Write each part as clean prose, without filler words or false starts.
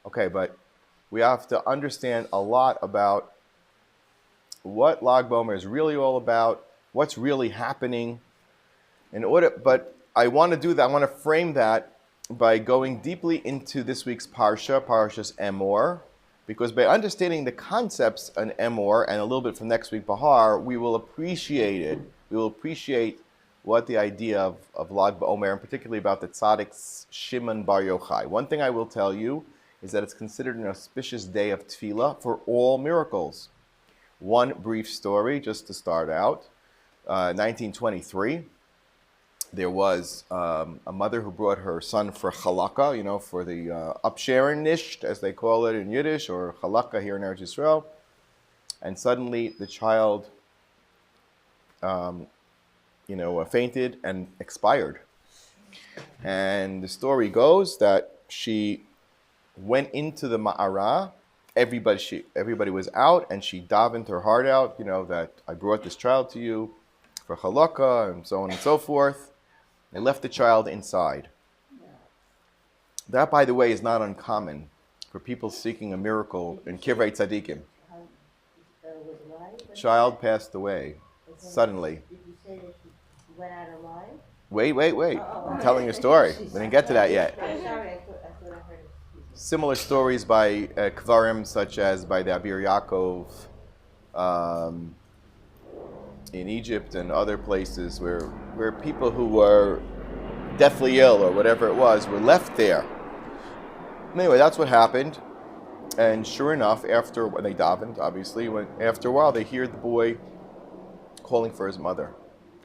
Okay, but we have to understand a lot about what Lag Baomer is really all about, what's really happening. But I want to do that. I want to frame that by going deeply into this week's Parsha, Parsha's Emor, because by understanding the concepts in Emor and a little bit from next week, Bahar, we will appreciate it. We will appreciate what the idea of Lag BaOmer, and particularly about the Tzaddik Shimon Bar Yochai. One thing I will tell you is that it's considered an auspicious day of tefillah for all miracles. One brief story, just to start out. 1923, there was a mother who brought her son for chalaka, for the upsharing nisht, as they call it in Yiddish, or chalaka here in Eretz Yisrael. And suddenly the child, fainted and expired. And the story goes that she went into the ma'ara. Everybody was out, and she davened her heart out, that I brought this child to you for chalaka, and so on and so forth. They left the child inside. That, by the way, is not uncommon for people seeking a miracle in Kivrei Tzadikim. Child passed away suddenly. Did you say that she went out alive? Wait. I'm telling you a story. We didn't get to that yet. I'm sorry, I thought I heard it. Similar stories by Kvarim, such as by the Abir Yaacov in Egypt and other places where people who were deathly ill or whatever it was were left there. Anyway, that's what happened. And sure enough, when they davened, obviously, after a while, they hear the boy calling for his mother.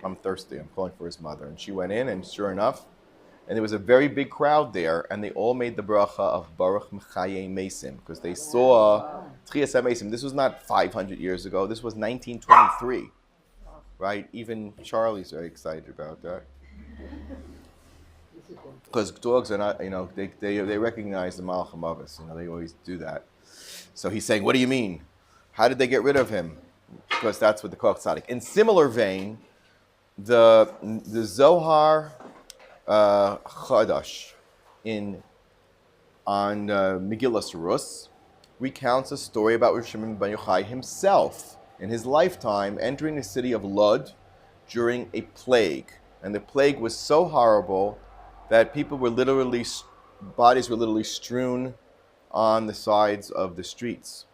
I'm thirsty, I'm calling for his mother. And she went in, and sure enough, and there was a very big crowd there, and they all made the bracha of Baruch Mechaye Mesim, because they saw Tchias HaMesim. This was not 500 years ago, this was 1923. Right? Even Charlie's very excited about that. Because dogs are not, they recognize the Malach HaMavis. They always do that. So he's saying, what do you mean? How did they get rid of him? Because that's what the Koch Tzaddik. In similar vein, the Zohar Chadash on Megillas Rus recounts a story about Rav Shimon ben Yochai himself in his lifetime entering the city of Lod during a plague. And the plague was so horrible that bodies were literally strewn on the sides of the streets.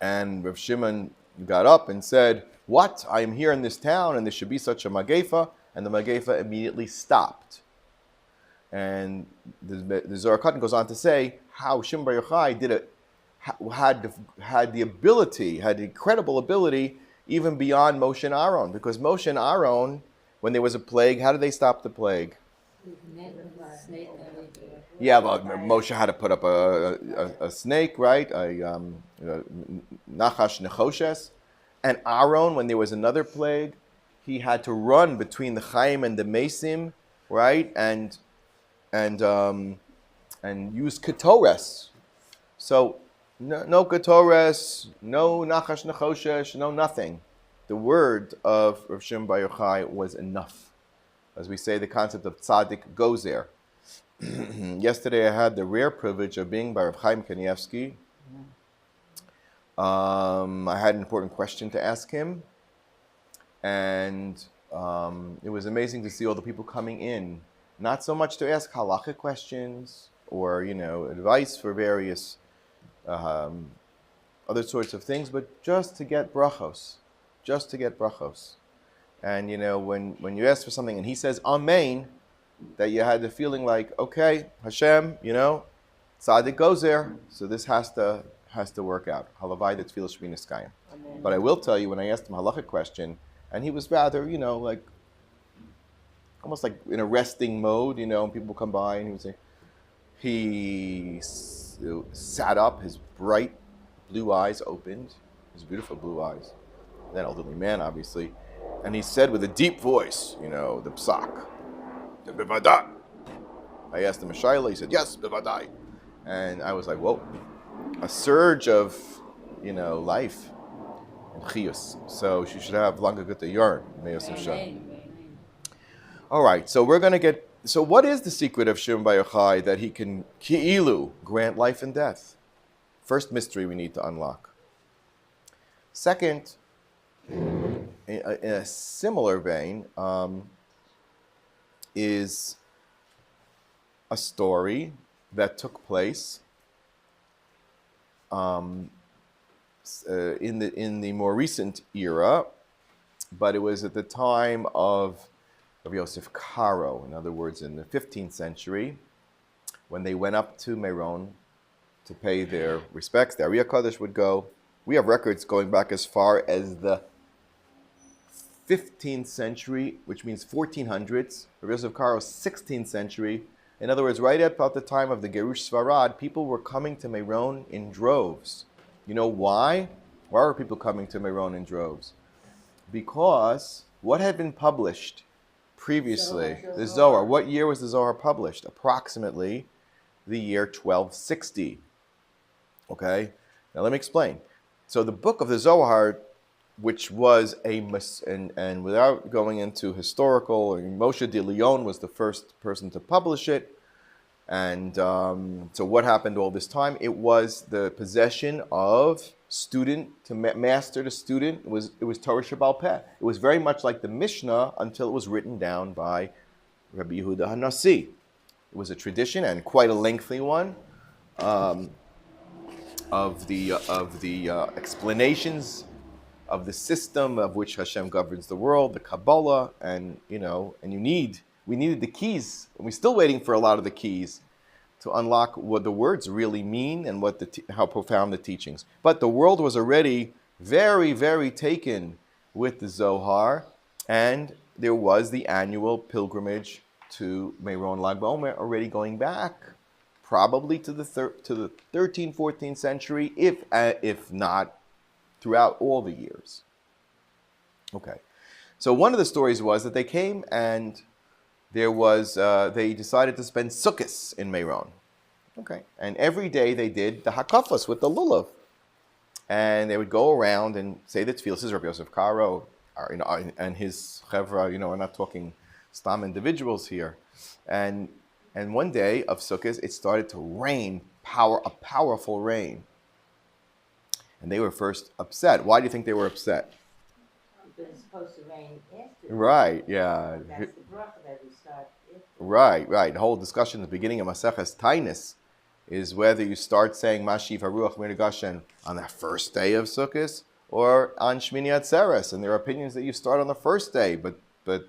And Rav Shimon got up and said, what? I am here in this town and there should be such a magefa. And the magefa immediately stopped. And the Zohar Katan goes on to say how Shimon Bar Yochai had the incredible ability even beyond Moshe and Aaron. Because Moshe and Aaron, when there was a plague, how did they stop the plague? Yeah, well, Moshe had to put up a snake, right? Nachash Nechoshes. And Aaron, when there was another plague, he had to run between the Chaim and the Mesim, right? And use Ketores. So no Ketores, no Nachash Nechoshesh, no nothing. The word of Rav Shimon Bar Yochai was enough. As we say, the concept of tzaddik goes there. Yesterday I had the rare privilege of being by Rav Chaim Kanievsky. I had an important question to ask him. And it was amazing to see all the people coming in. Not so much to ask halachic questions or, advice for various other sorts of things, but just to get brachos. And, when you ask for something and he says, Amen, that you had the feeling like, okay, Hashem, tzaddik goes there, so this has to work out. Halavai the tefillah shminas kayim. But I will tell you, when I asked him a halachic question, and he was rather, almost like in a resting mode, and people come by and he would say, he sat up, his bright blue eyes opened, his beautiful blue eyes, that elderly man, obviously, and he said with a deep voice, the psak, bivadai. I asked him a shaila, he said, yes, bivadai. And I was like, whoa, a surge of, life and chiyus. So she should have langa gutta yarn. All right, so we're going to get So what is the secret of Shem Yochai that he can ki'ilu, grant life and death? First mystery we need to unlock. Second, in a similar vein, is a story that took place in the more recent era, but it was at the time of Yosef Karo, in other words, in the 15th century, when they went up to Meron to pay their respects. The Ariya Kodesh would go. We have records going back as far as the 15th century, which means 1400s. Rabbi Yosef Karo, 16th century. In other words, right about the time of the Gerush Svarad, people were coming to Meron in droves. You know why? Why were people coming to Meron in droves? Because what had been published previously, the Zohar. What year was the Zohar published? Approximately the year 1260. Okay? Now let me explain. So the book of the Zohar, which was and without going into historical, Moshe de Leon was the first person to publish it. And so what happened all this time? It was the possession of student to master to student. It was Torah Shebal Peh. It was very much like the Mishnah until it was written down by Rabbi Yehuda HaNasi. It was a tradition and quite a lengthy one of the explanations of the system of which Hashem governs the world, the Kabbalah, and we needed the keys, and we're still waiting for a lot of the keys to unlock what the words really mean and how profound the teachings. But the world was already very, very taken with the Zohar, and there was the annual pilgrimage to Meron Lag Baomer already going back probably to the 13th, 14th century, if not throughout all the years. Okay, so one of the stories was that they came and they decided to spend Sukkos in Meron. Okay, and every day they did the hakafos with the lulav, and they would go around and say the tefillah. This is Rabbi Yosef Karo, and his chevra. We're not talking stam individuals here, and one day of Sukkos it started to rain, a powerful rain, and they were first upset. Why do you think they were upset? Because it's supposed to rain after. Right, yeah. That's the bracha that we start after. Right. The whole discussion at the beginning of Maseches Tainis is whether you start saying Mashiv Haruach Mir Gashen on the first day of Sukkot or on Shmini Atzeres. And there are opinions that you start on the first day, but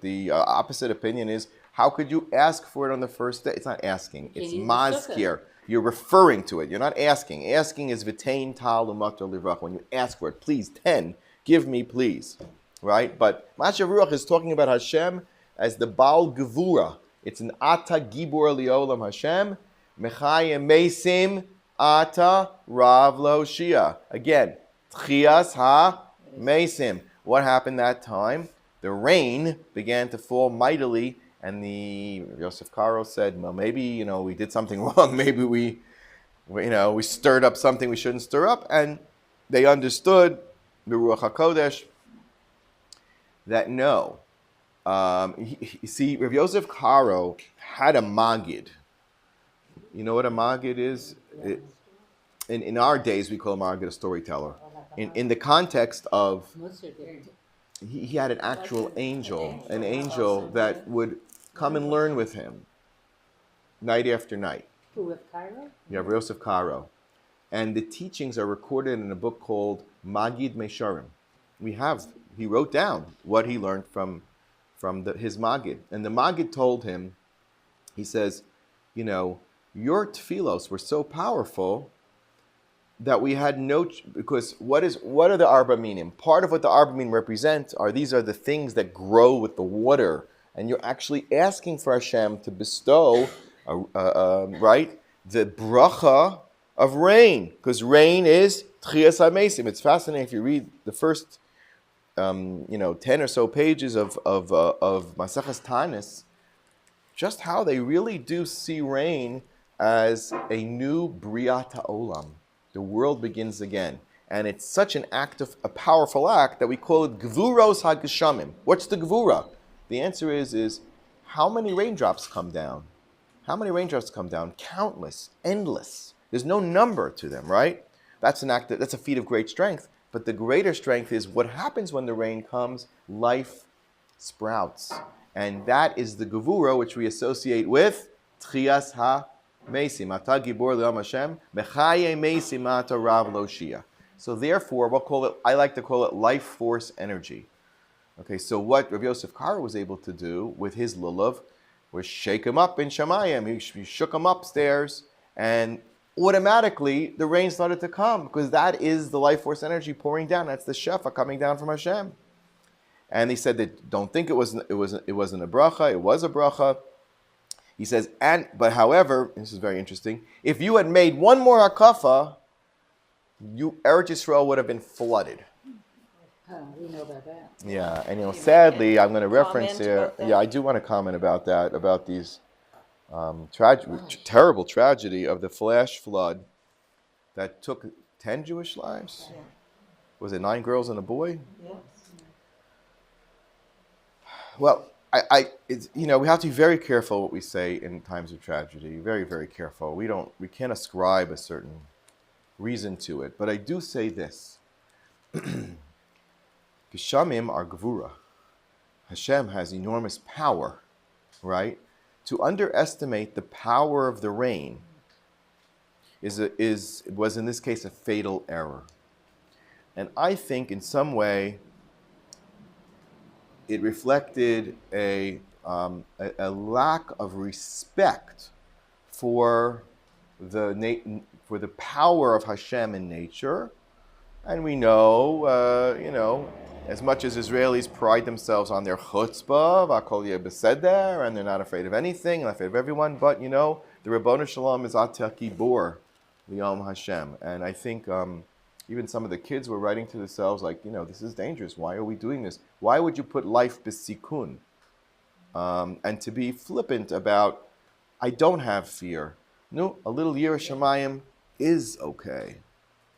the opposite opinion is, how could you ask for it on the first day? It's not asking. It's mazkir. You're referring to it. You're not asking. Asking is v'tein tal u'matar livrach. When you ask for it, please, 10, give me, please. Right? But Mashiv Ruach is talking about Hashem as the Baal Gevura. It's an Ata Gibor Liolam Hashem. Mechayim Mesim Ata Rav Loshia. Again, Tchias Ha Mesim. What happened that time? The rain began to fall mightily, and the Yosef Karo said, well, maybe, we did something wrong. Maybe we stirred up something we shouldn't stir up. And they understood, the Ruach HaKodesh, that no. You see, Rav Yosef Karo had a Magid. You know what a Magid is? In our days, we call a Magid a storyteller. In the context of, he had an actual angel, that would come and learn with him night after night. Who, with Cairo? Yeah, Rav Yosef Karo. And the teachings are recorded in a book called Magid Mesharim. He wrote down what he learned from his Magid. And the Magid told him, he says, your tefillos were so powerful that we had because what are the Arba Minim? Part of what the Arba Minim represent these are the things that grow with the water. And you're actually asking for Hashem to bestow, right, the bracha of rain. Because rain is Tchias HaMesim. It's fascinating if you read the first 10 or so pages of Maseches Tanis, just how they really do see rain as a new Briat HaOlam. The world begins again. And it's such a powerful act that we call it Gvuros HaGeshamim. What's the Gvura? The answer is how many raindrops come down? How many raindrops come down? Countless, endless. There's no number to them, right? That's a feat of great strength. But the greater strength is what happens when the rain comes. Life sprouts, and that is the gevura which we associate with tchias ha mesim. Ata gibor le'am Hashem bechaye mesim ata rav lo shia. So therefore, I like to call it life force energy. Okay, so what Rabbi Yosef Karo was able to do with his lulav was shake him up in Shemayim. He shook him upstairs, and automatically the rain started to come, because that is the life force energy pouring down. That's the shefa coming down from Hashem. And he said that don't think it wasn't a bracha. It was a bracha. He says, but however, this is very interesting. If you had made one more hakafa, Eretz Yisrael would have been flooded. We know about that. Yeah, and sadly, I'm going to reference here. Yeah, I do want to comment about that, about these terrible tragedy of the flash flood that took 10 Jewish lives. Yeah. Was it 9 girls and a boy? Yes. Well, we have to be very careful what we say in times of tragedy. Very, very careful. We can't ascribe a certain reason to it. But I do say this. Geshamim are gevura. Hashem has enormous power, right? To underestimate the power of the rain was in this case a fatal error. And I think in some way it reflected a lack of respect for the power of Hashem in nature. And we know, as much as Israelis pride themselves on their chutzpah, v'akol yeh beseder, and they're not afraid of anything, not afraid of everyone, but the Ribono Shalom is Ata Gibor Li'om Hashem. And I think even some of the kids were writing to themselves like, this is dangerous. Why are we doing this? Why would you put life b'sikun? And to be flippant about, I don't have fear. No, a little Yirah Shamayim is okay.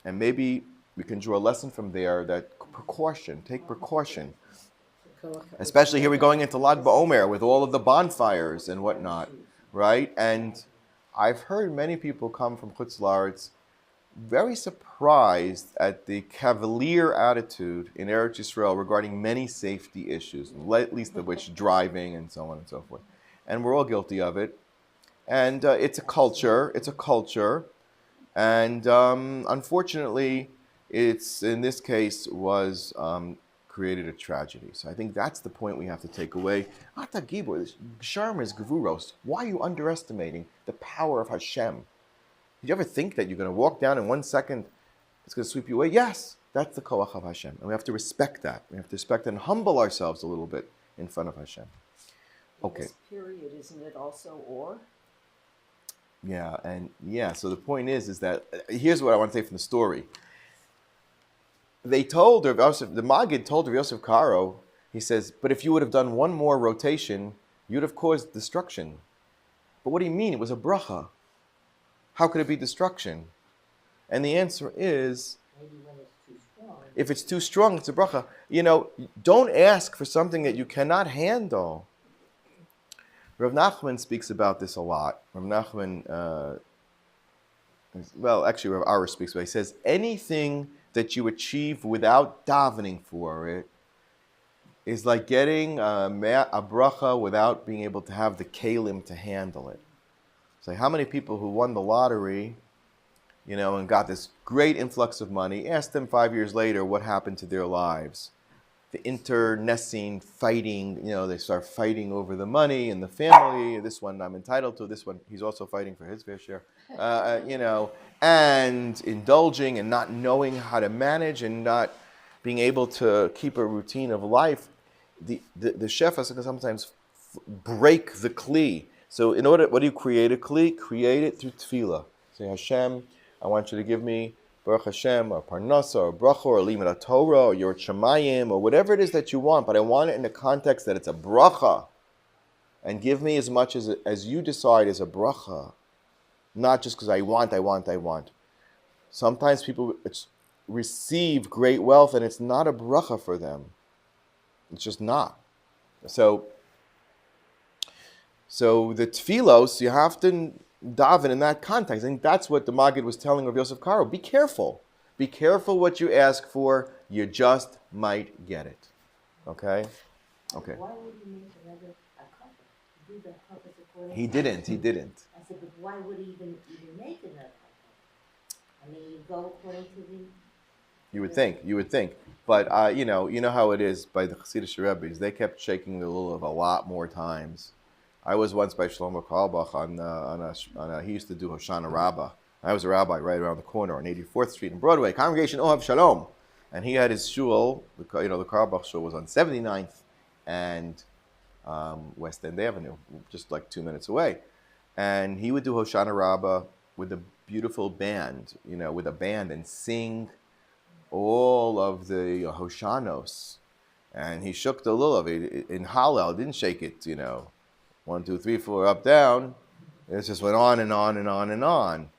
And maybe we can draw a lesson from there that take precaution. Especially here we're going into Lag Baomer with all of the bonfires and whatnot, right? And I've heard many people come from Chutz La'aretz very surprised at the cavalier attitude in Eretz Yisrael regarding many safety issues, least of which driving and so on and so forth. And we're all guilty of it. And it's a culture. And unfortunately, it's in this case was created a tragedy. So I think that's the point we have to take away. Ata Gibor, Sharm is Gevuros. Why are you underestimating the power of Hashem? Did you ever think that you're going to walk down in 1 second, it's going to sweep you away? Yes, that's the koach of Hashem. And we have to respect that. We have to respect and humble ourselves a little bit in front of Hashem. Okay. This period, isn't it also or? Yeah, so the point is that, here's what I want to say from the story. They told the Maggid told Rav Yosef Karo, he says, but if you would have done one more rotation, you'd have caused destruction. But what do you mean? It was a bracha. How could it be destruction? And the answer is, Maybe when it's too strong. If it's too strong, it's a bracha. Don't ask for something that you cannot handle. Rav Nachman speaks about this a lot. Rav Nachman, Rav Ara speaks about it. He says, anything that you achieve without davening for it is like getting a bracha without being able to have the kalim to handle it. So how many people who won the lottery, and got this great influx of money, ask them 5 years later what happened to their lives. The internecine fighting, they start fighting over the money and the family. This one I'm entitled to. This one he's also fighting for his fair share. And indulging and not knowing how to manage and not being able to keep a routine of life. The chef has to sometimes break the kli. So what do you create a kli? Create it through tefillah. Say, Hashem, I want you to give me Baruch Hashem, or Parnasa, or Bracha, or Limud Torah, or Yor Shamayim, or whatever it is that you want, but I want it in the context that it's a bracha. And give me as much as you decide is a bracha. Not just because I want. Sometimes people receive great wealth and it's not a bracha for them. It's just not. So So the tefillos, you have to daven in that context. I think that's what the Maggid was telling Rav Yosef Karo. Be careful. Be careful what you ask for. You just might get it. Okay? Okay. Why would he make another a couple? Do the couples according He to- didn't. I said, but why would he even make another couple? I mean, you go according to the. You would think. But, you know how it is by the Chassidish Rebbes. They kept shaking the lulav a lot more times. I was once by Shlomo Karlbach he used to do Hoshana Rabbah. I was a rabbi right around the corner on 84th Street in Broadway, Congregation Ohav Shalom. And he had his shul, the Karlbach shul was on 79th and West End Avenue, just like 2 minutes away. And he would do Hoshana Rabbah with a beautiful band, with a band and sing all of the Hoshanos. And he shook the lulav in Hallel, didn't shake it, 1, 2, 3, 4, up, down. It just went on and on and on and on,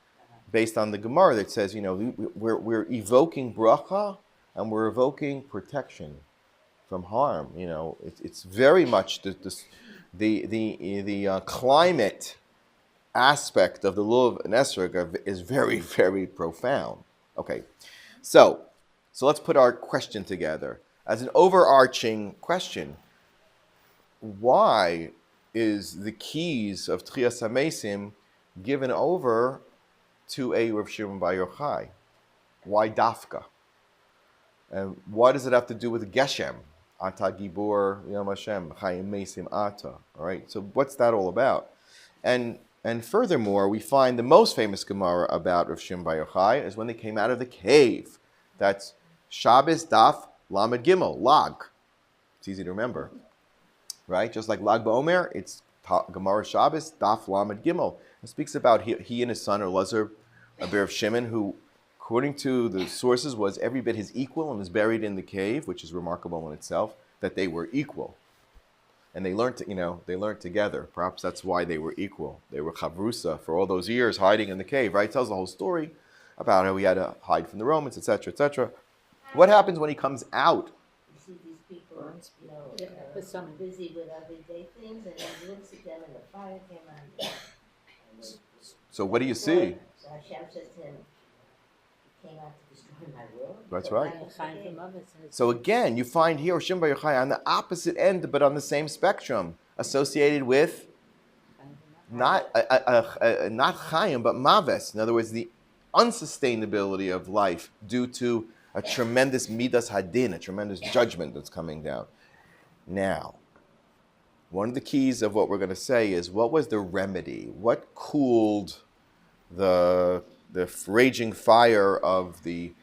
based on the Gemara that says, we're evoking bracha and we're evoking protection from harm. It's very much the climate aspect of the lulav and esrog is very, very profound. Okay, so let's put our question together as an overarching question. Why is the keys of Tchias HaMesim given over to a Rav Shimon Bar Yochai? Why Dafka? And what does it have to do with Geshem? Ata Gibor Yom Hashem, Chayim Mesim Ata. All right, so what's that all about? And furthermore, we find the most famous Gemara about Rav Shimon Bar Yochai is when they came out of the cave. That's Shabbos Daf Lamed Gimel, Lag. It's easy to remember. Right? Just like Lag Baomer, it's Gemara Shabbos, Daf Lamed Gimel. It speaks about he and his son, Elazar, a bear of Shimon, who, according to the sources, was every bit his equal and was buried in the cave, which is remarkable in itself, that they were equal. And they learned, they learned together. Perhaps that's why they were equal. They were chavrusa for all those years hiding in the cave, right? It tells the whole story about how he had to hide from the Romans, etc., etc. What happens when he comes out? You see these people, Yeah, for some- busy with everyday things, and he looks at them, and the fire came on. So what do you see? So Hashem says to him, "You came out to destroy my world." That's right. Chaim from others, and it's- So again, you find here Shimon Bar Yochai on the opposite end, but on the same spectrum, associated with not Chaim, but Maves. In other words, the unsustainability of life due to a tremendous Midas Hadin, a tremendous judgment that's coming down. Now, one of the keys of what we're going to say is, what was the remedy? What cooled the raging fire of the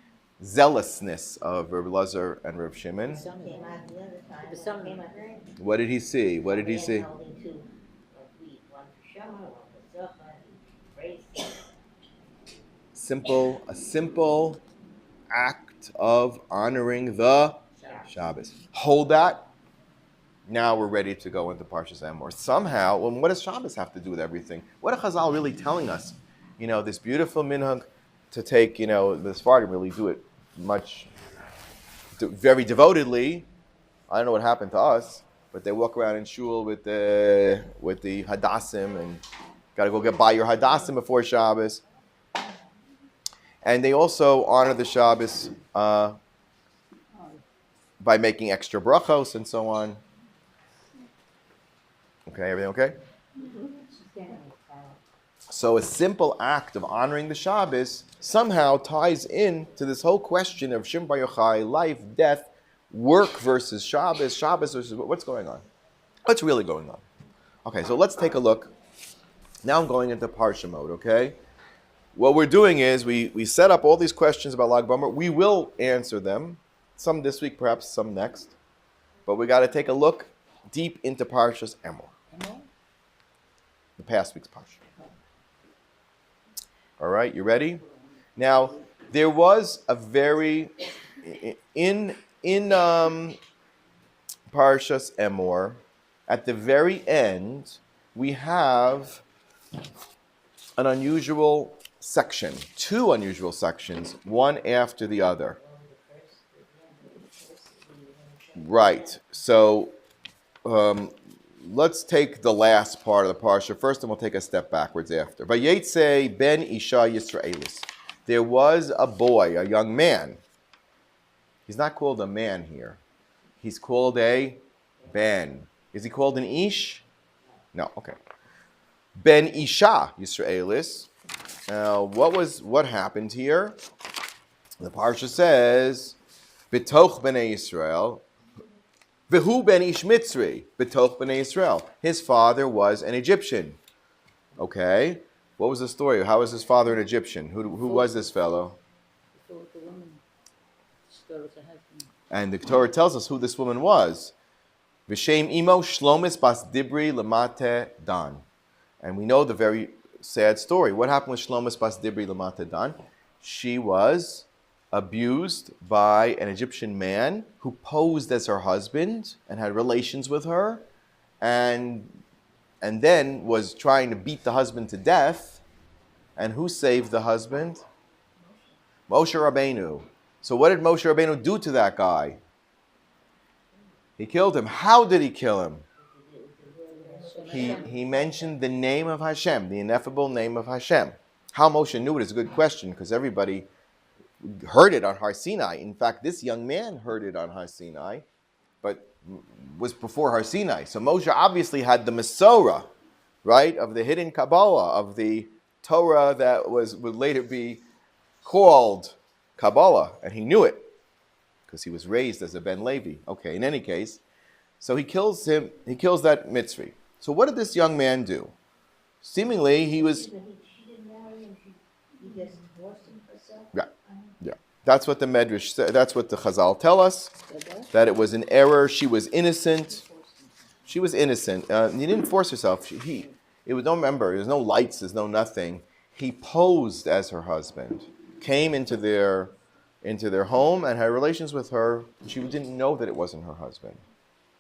zealousness of Reb Elazar and Reb Shimon? some of Came them. out the other time. But some- Came out right. What did he see? What did he see? Holding two, like we, one for Shema, one for Zocha, and praise. A simple act of honoring the Shabbos. Hold that. Now we're ready to go into Parshas Emor. Somehow, well, what does Shabbos have to do with everything? What are Chazal really telling us? This beautiful minhag to take, the Sephardim really do it very devotedly. I don't know what happened to us, but they walk around in shul with the hadassim and got to go buy your hadassim before Shabbos. And they also honor the Shabbos by making extra brachos and so on. Okay, everything okay? So a simple act of honoring the Shabbos somehow ties in to this whole question of Shimon Bar Yochai, life, death, work versus Shabbos versus what's going on? What's really going on? Okay, so let's take a look. Now I'm going into Parsha mode, okay? What we're doing is we set up all these questions about Lag Baomer. We will answer them, some this week, perhaps some next. But we got to take a look deep into Parshas Emor, the past week's Parsha. All right, you ready? Now, there was a very in Parshas Emor, at the very end, we have an unusual section, two unusual sections, one after the other. Right. So let's take the last part of the Parsha first, and we'll take a step backwards after. Vayetze ben Isha Yisraelis. There was a boy, a young man. He's not called a man here. He's called a ben. Is he called an Ish? No, okay. Ben Isha Yisraelis. Now, what happened here? The Parsha says, B'toch b'nei Yisrael, V'hu ben Ish Mitzri, B'toch b'nei Yisrael. His father was an Egyptian. Okay. What was the story? How was his father an Egyptian? Who was this fellow? Before the woman stole her husband. And the Torah tells us who this woman was. V'shem imo Shlomis bas Dibri lamate Dan. And we know the very sad story. What happened with Shlomis bas Dibri lamate Dan? She was abused by an Egyptian man who posed as her husband and had relations with her, and then was trying to beat the husband to death. And who saved the husband? Moshe Rabbeinu. So what did Moshe Rabbeinu do to that guy? He killed him. How did he kill him? He mentioned the name of Hashem, the ineffable name of Hashem. How Moshe knew it is a good question, because everybody heard it on Har Sinai. In fact, this young man heard it on Har Sinai, but was before Har Sinai. So Moshe obviously had the Masorah, right, of the hidden Kabbalah, of the Torah that would later be called Kabbalah, and he knew it because he was raised as a Ben Levi. Okay, in any case, so he kills him. He kills that Mitzri. So what did this young man do? Seemingly, he was. She didn't marry him. He just divorced him herself. Yeah, yeah. That's what the Medrash. That's what the Chazal tell us. That it was an error. She was innocent. She was innocent. He didn't force herself. Don't remember. There's no lights. There's no nothing. He posed as her husband. Came into their home and had relations with her. She didn't know that it wasn't her husband.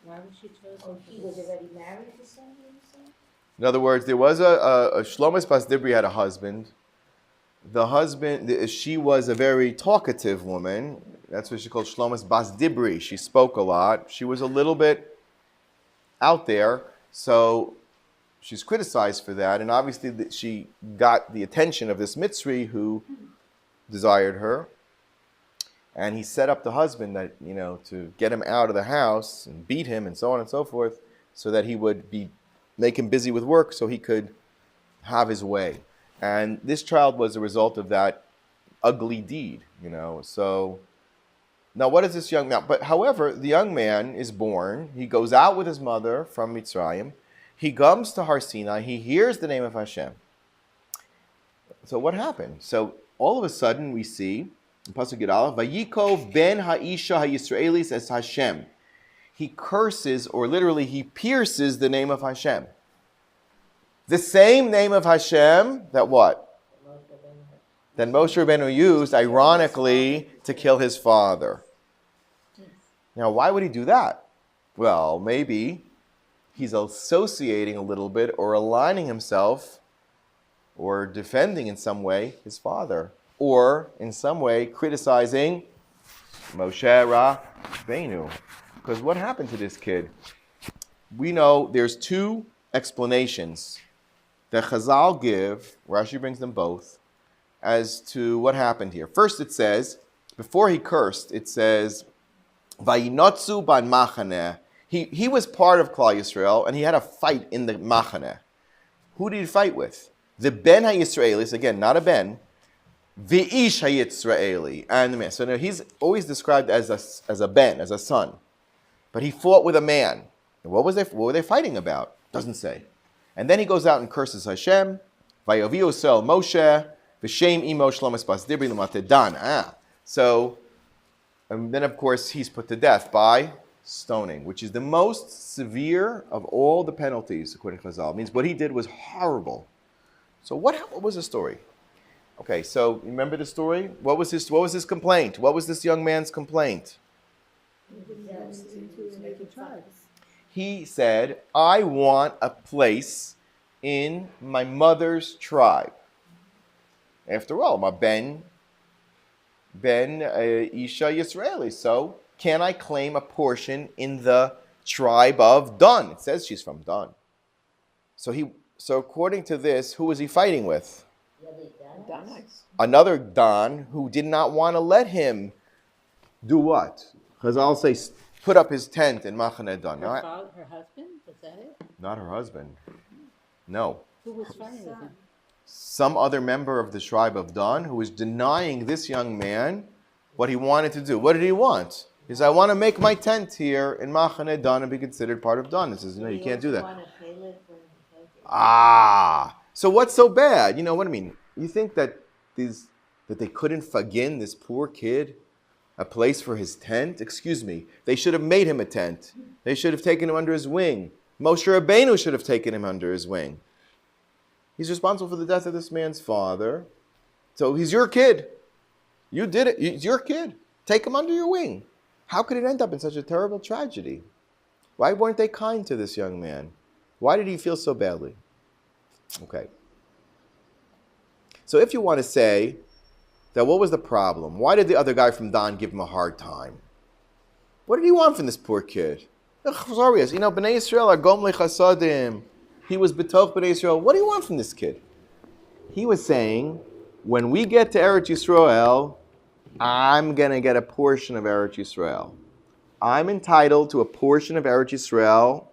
Why was she chosen? Oh, he was already married to somebody, you said? In other words, there was a Shlomis Bas Dibri had a husband. The husband, she was a very talkative woman. That's what she called Shlomis Bas Dibri. She spoke a lot. She was a little bit out there, so she's criticized for that. And obviously, she got the attention of this Mitzri who desired her. And he set up the husband that, to get him out of the house and beat him and so on and so forth, so that he would make him busy with work so he could have his way. And this child was a result of that ugly deed, So now what is this young man? But however, the young man is born. He goes out with his mother from Mitzrayim. He comes to Har Sinai. He hears the name of Hashem. So what happened? So all of a sudden we see in Pasuk Yud Aleph, Yaacov ben Ha'isha Ha'Yisraelis as Hashem. He curses, or literally he pierces the name of Hashem. The same name of Hashem that what? That Moshe Rabbeinu used, ironically, to kill his father. Now, why would he do that? Well, maybe he's associating a little bit or aligning himself or defending in some way his father, or in some way criticizing Moshe Rabbeinu. Because what happened to this kid? We know there's two explanations that Chazal give, Rashi brings them both, as to what happened here. First it says, before he cursed, it says, Vayinotzu ban machaneh. He was part of Klal Yisrael, and he had a fight in the machaneh. Who did he fight with? The Ben HaYisraelis, again, not a Ben, V'ish HaYisraeli, and the man. So now he's always described as a Ben, as a son. But he fought with a man. And what were they fighting about? Doesn't say. And then he goes out and curses Hashem. Vayovi Osel Moshe, V'shem imo Shlomis bas Dibri l'mateh Dan. So, and then of course he's put to death by stoning, which is the most severe of all the penalties, according to Chazal. It means what he did was horrible. So what was the story? Okay, so remember the story? What was his complaint? What was this young man's complaint? He said, I want a place in my mother's tribe. After all, I'm a Ben Isha Yisraeli, so can I claim a portion in the tribe of Dan. It says she's from Dan. So according to this, who was he fighting with? The other Danites. Danites. Another Dan who did not want to let him do what? Because I'll say put up his tent in Machane Dan. Her father, her husband? Was that it? Not her husband. No. Who was fighting with him? Some other member of the tribe of Dan who was denying this young man what he wanted to do. What did he want? He said, I want to make my tent here in Machane Dan and be considered part of Dan. He says, no, you can't do that. Ah, so what's so bad? You know what I mean? You think that they couldn't fagin this poor kid a place for his tent? Excuse me. They should have made him a tent. They should have taken him under his wing. Moshe Rabbeinu should have taken him under his wing. He's responsible for the death of this man's father. So he's your kid. You did it. He's your kid. Take him under your wing. How could it end up in such a terrible tragedy? Why weren't they kind to this young man? Why did he feel so badly? Okay. So if you want to say that what was the problem? Why did the other guy from Dan give him a hard time? What did he want from this poor kid? Sorry, you know, Bnei Yisrael are gom lechasadim. He was betoch Bnei Yisrael. What do you want from this kid? He was saying, when we get to Eretz Yisrael, I'm going to get a portion of Eretz Yisrael. I'm entitled to a portion of Eretz Yisrael,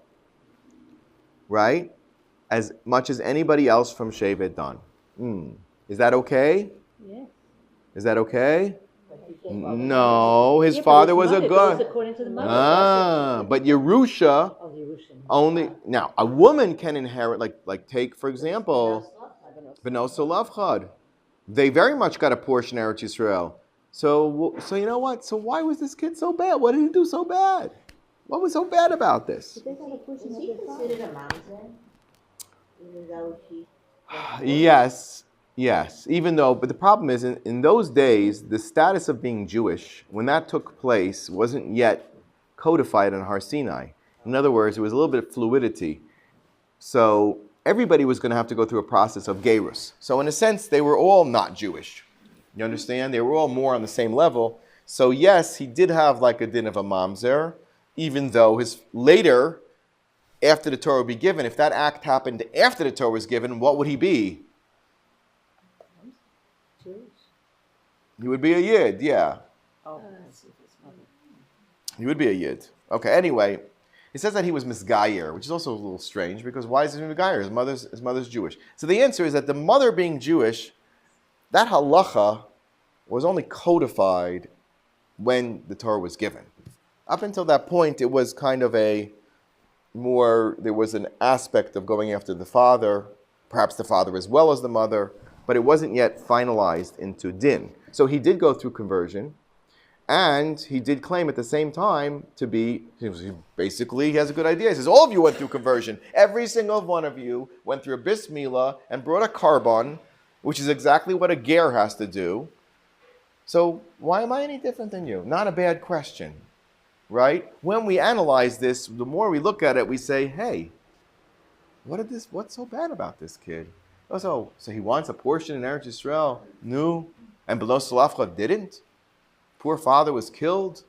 right? As much as anybody else from Shevet Dan. Is that okay? Yeah. Is that okay? But No, his Yeah, but father his was a mother gun. goes according to the mother. But Yerusha Oh, Yerusha. only. Now, a woman can inherit, like take, for example, Benos Lavchad. They very much got a portion of Eretz Yisrael. So you know what? So why was this kid so bad? What did he do so bad? What was so bad about this? Is he considered a mamzer? Even though she... Yes. Even though, but the problem is, in those days, the status of being Jewish, when that took place, wasn't yet codified in Har Sinai. In other words, there was a little bit of fluidity. So everybody was going to have to go through a process of gerus. So in a sense, they were all not Jewish. You understand? They were all more on the same level. So yes, he did have like a din of a mamzer, even though his later, after the Torah would be given, if that act happened after the Torah was given, what would he be? Jewish. He would be a yid, yeah. Oh, He would be a yid. Okay, anyway, he says that he was misgayer, which is also a little strange, because why is he misgayer? His mother's Jewish. So the answer is that the mother being Jewish, that halacha was only codified when the Torah was given. Up until that point, it was kind of there was an aspect of going after the father, perhaps the father as well as the mother, but it wasn't yet finalized into din. So he did go through conversion, and he did claim at the same time to be, he has a good idea. He says, all of you went through conversion. Every single one of you went through a bris milah and brought a carbon, which is exactly what a ger has to do. So why am I any different than you? Not a bad question, right? When we analyze this, the more we look at it, we say, hey, what's so bad about this kid? Oh, so he wants a portion in Eretz Yisrael? No. And Benos Lavchad didn't? Poor father was killed?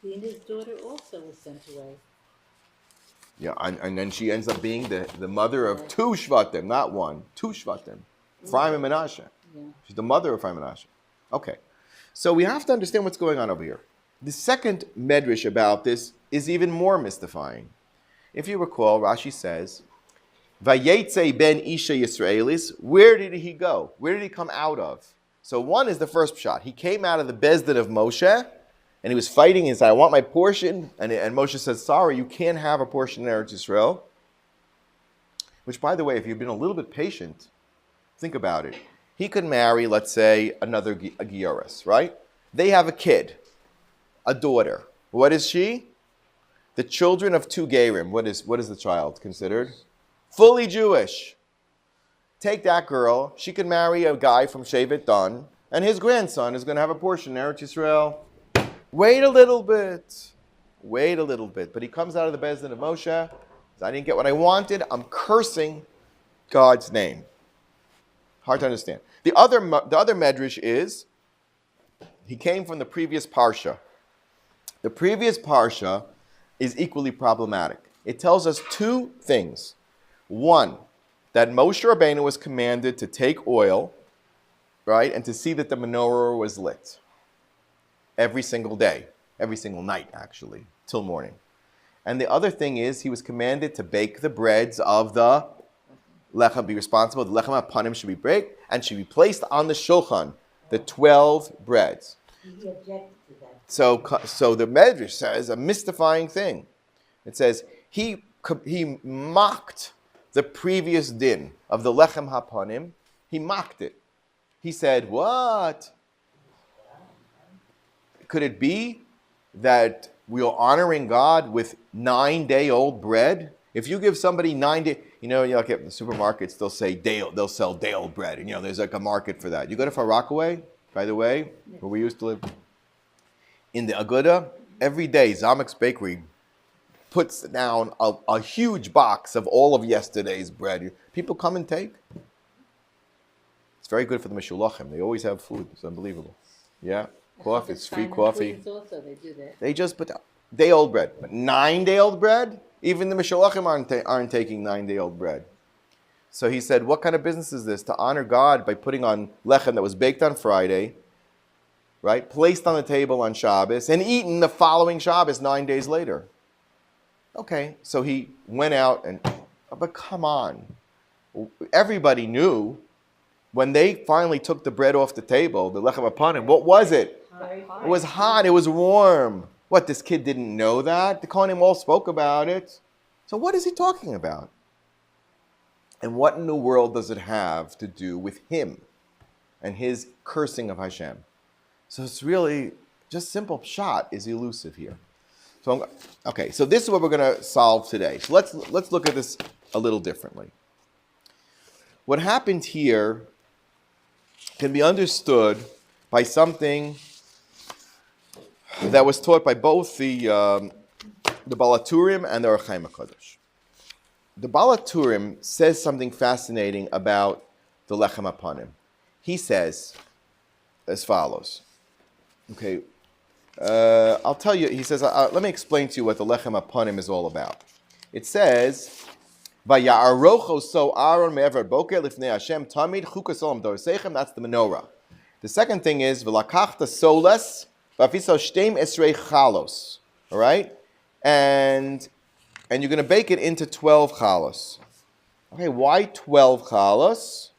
and his daughter also was sent away. Yeah, and then she ends up being the mother of two Shvatim, not one, two Shvatim. Ephraim and Menashe. Yeah. She's the mother of Ephraim and Menashe. Okay. So we have to understand what's going on over here. The second medrash about this is even more mystifying. If you recall, Rashi says, Vayetze ben Isha Yisraelis, where did he go? Where did he come out of? So one is the first pshat. He came out of the Bezdin of Moshe, and he was fighting. He said, I want my portion. And Moshe says, sorry, you can't have a portion in Eretz Yisrael. Which, by the way, if you've been a little bit patient, think about it. He could marry, let's say, a Gioris, right? They have a kid, a daughter. What is she? The children of two Gerim. What is the child considered? Fully Jewish. Take that girl. She can marry a guy from Shevet Dan, and his grandson is going to have a portion in Eretz Yisrael. Wait a little bit. But he comes out of the Bezdin of Moshe. Says, I didn't get what I wanted. I'm cursing God's name. Hard to understand. The other medrash is, he came from the previous Parsha. The previous Parsha is equally problematic. It tells us two things. One, that Moshe Rabbeinu was commanded to take oil, right, and to see that the menorah was lit every single day, every single night, actually, till morning. And the other thing is he was commanded to bake the breads of the lechem, be responsible. The lechem hapanim should be baked and should be placed on the shulchan, the 12 breads. He objected to that. So the Medrash says a mystifying thing. It says he mocked the previous din of the lechem hapanim. He mocked it. He said, what? Could it be that we are honoring God with 9-day-old bread? If you give somebody 9 day, like at the supermarkets, they'll say they'll sell day-old bread, and there's like a market for that. You go to Far Rockaway, by the way, where we used to live, in the Aguda, every day Zamek's Bakery puts down a huge box of all of yesterday's bread. People come and take. It's very good for the Meshulachim. They always have food. It's unbelievable. Yeah. Coffee, it's free coffee. Also, they do that. They just put day-old bread. But 9-day-old bread? Even the Meshulachim aren't taking 9-day-old bread. So he said, what kind of business is this? To honor God by putting on lechem that was baked on Friday, right? Placed on the table on Shabbos, and eaten the following Shabbos 9 days later. Okay, so he went out but come on. Everybody knew when they finally took the bread off the table, the lechem hapanim, what was it? It was hot, it was warm. What, this kid didn't know that? The Kohanim all spoke about it. So what is he talking about? And what in the world does it have to do with him and his cursing of Hashem? So it's really, just simple pshat is elusive here. So so this is what we're going to solve today. So let's look at this a little differently. What happened here can be understood by something that was taught by both the Balaturim and the Ohr HaChaim HaKadosh. The Balaturim says something fascinating about the lechem hapanim. He says as follows. Okay, I'll tell you. He says, let me explain to you what the lechem hapanim is all about. It says, "Vaya'arocho so Aaron me'ever boker lifnei Hashem tamid chukas olam dorseichem." That's the menorah. The second thing is v'lakachta solas v'afiso shteim esrei chalos. All right, and you're going to bake it into 12 chalos. Okay, why 12 chalos?